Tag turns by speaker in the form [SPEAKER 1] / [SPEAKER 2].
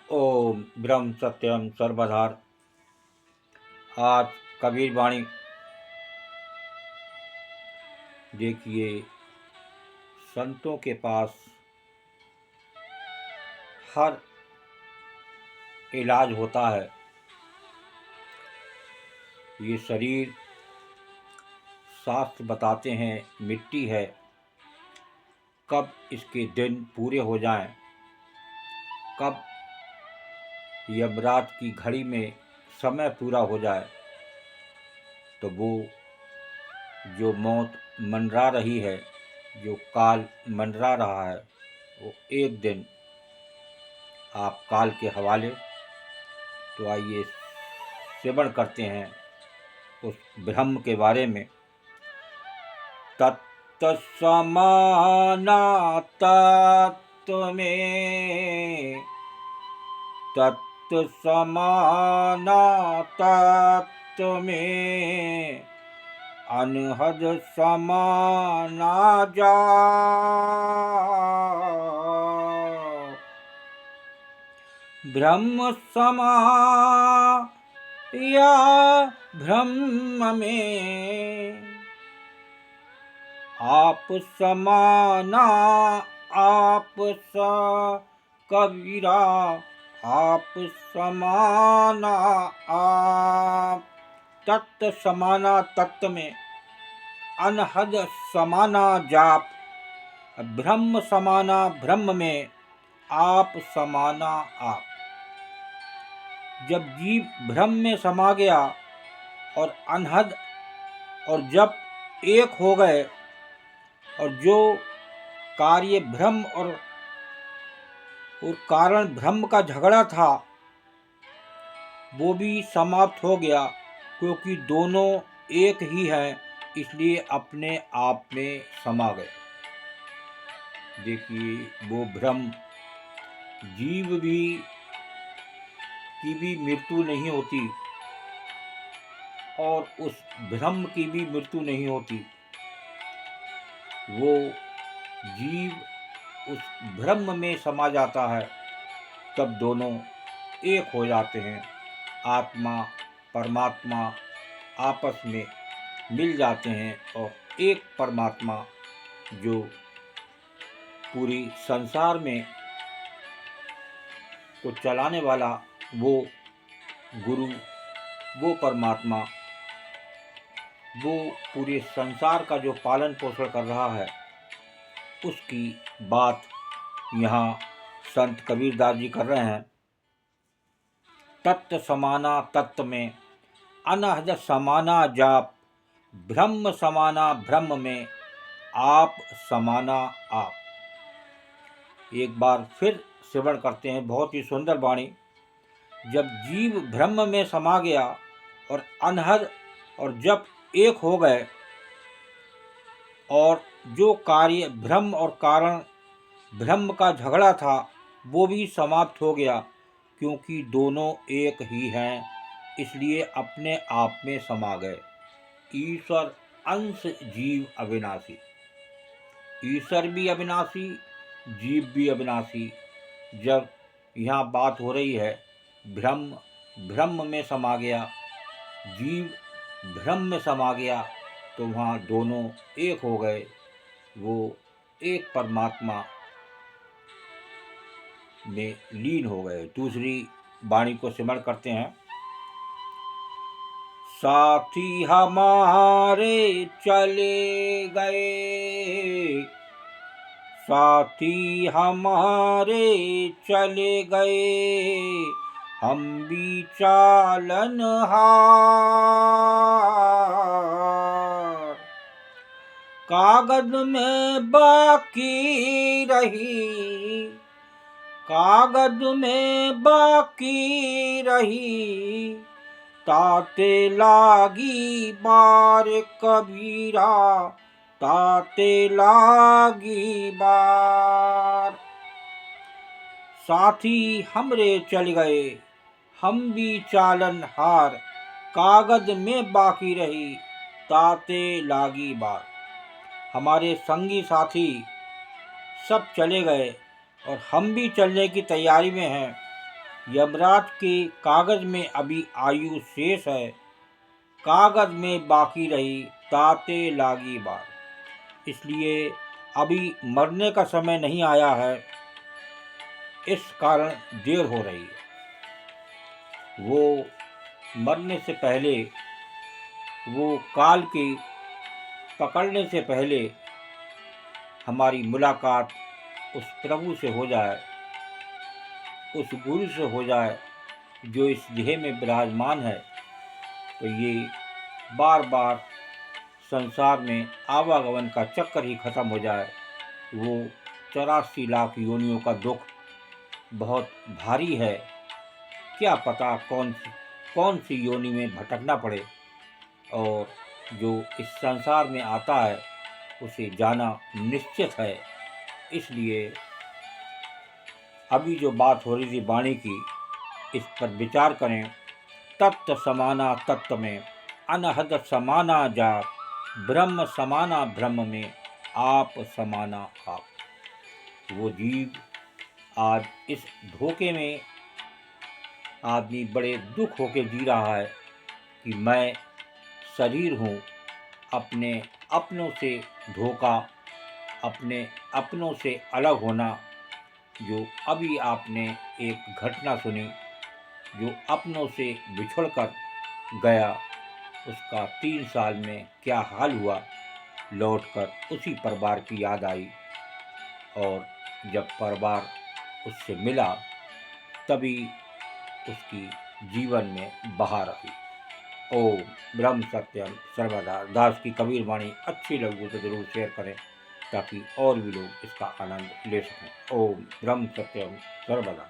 [SPEAKER 1] ओम ब्रह्म सत्यम सर्वधार। आज कबीर वाणी देखिए, संतों के पास हर इलाज होता है। ये शरीर शास्त्र बताते हैं मिट्टी है, कब इसके दिन पूरे हो जाएं, कब यमराज की घड़ी में समय पूरा हो जाए तो वो जो मौत मंडरा रही है, जो काल मंडरा रहा है, वो एक दिन आप काल के हवाले। तो आइए श्रवण करते हैं उस ब्रह्म के बारे में। तत्व समाना तत्व में, तत्व समाना तत्व में, अनहद समाना जा। ब्रह्म समा या ब्रह्म में, आप समाना आप सा कबीरा, आप समाना आप। तत्व समाना तत्व में, अनहद समाना जाप। ब्रह्म समाना ब्रह्म में, आप समाना आप। जब जीव ब्रह्म में समा गया और अनहद और जब एक हो गए, और जो कार्य ब्रह्म और कारण ब्रह्म का झगड़ा था वो भी समाप्त हो गया, क्योंकि दोनों एक ही हैं, इसलिए अपने आप में समा गए। देखिए, वो ब्रह्म जीव की भी मृत्यु नहीं होती और उस ब्रह्म की भी मृत्यु नहीं होती। वो जीव उस ब्रह्म में समा जाता है, तब दोनों एक हो जाते हैं। आत्मा परमात्मा आपस में मिल जाते हैं और एक परमात्मा जो पूरी संसार में को चलाने वाला, वो गुरु, वो परमात्मा, वो पूरे संसार का जो पालन पोषण कर रहा है, उसकी बात यहाँ संत कबीरदास जी कर रहे हैं। तत्व समाना तत्व में, अनहद समाना जाप। ब्रह्म समाना ब्रह्म में, आप समाना आप। एक बार फिर श्रवण करते हैं, बहुत ही सुंदर वाणी। जब जीव ब्रह्म में समा गया और अनहद और जब एक हो गए, और जो कार्य ब्रह्म और कारण ब्रह्म का झगड़ा था वो भी समाप्त हो गया, क्योंकि दोनों एक ही हैं, इसलिए अपने आप में समा गए। ईश्वर अंश जीव अविनाशी। ईश्वर भी अविनाशी, जीव भी अविनाशी। जब यहाँ बात हो रही है ब्रह्म में समा गया, जीव ब्रह्म में समा गया, तो वहाँ दोनों एक हो गए, वो एक परमात्मा में लीन हो गए। दूसरी वाणी को स्मरण करते हैं। साथी हमारे चले गए, साथी हमारे चले गए, हम भी चालनहार। कागज में बाकी रही, कागज में बाकी रही, ताते लागी बार कबीरा, ताते लागी बार। साथी हमरे चल गए, हम भी चालन हार, कागज में बाकी रही, ताते लागी बार। हमारे संगी साथी सब चले गए और हम भी चलने की तैयारी में हैं, यमराज के कागज में अभी आयु शेष है, कागज में बाकी रही ताते लागी बार। इसलिए अभी मरने का समय नहीं आया है, इस कारण देर हो रही है। वो मरने से पहले, वो काल के पकड़ने से पहले हमारी मुलाकात उस प्रभु से हो जाए, उस गुरु से हो जाए जो इस देह में विराजमान है, तो ये बार बार संसार में आवागमन का चक्कर ही खत्म हो जाए। वो 84 लाख योनियों का दुख बहुत भारी है, क्या पता कौन सी योनि में भटकना पड़े, और जो इस संसार में आता है उसे जाना निश्चित है। इसलिए अभी जो बात हो रही थी वाणी की, इस पर विचार करें। तत्व समाना तत्व में, अनहद समाना जाप, ब्रह्म समाना ब्रह्म में, आप समाना आप। वो जीव आज इस धोखे में आदमी बड़े दुख होके जी रहा है कि मैं शरीर हूँ, अपने अपनों से धोखा, अपने अपनों से अलग होना। जो अभी आपने एक घटना सुनी, जो अपनों से बिछुड़ कर गया, उसका 3 साल में क्या हाल हुआ, लौटकर उसी परिवार की याद आई, और जब परिवार उससे मिला तभी उसकी जीवन में बहार आई। ओम ब्रह्म सत्यम सर्वदा। दास की कबीर वाणी अच्छी लगी तो ज़रूर शेयर करें ताकि और भी लोग इसका आनंद ले सकें। ओम ब्रह्म सत्यम सर्वदा।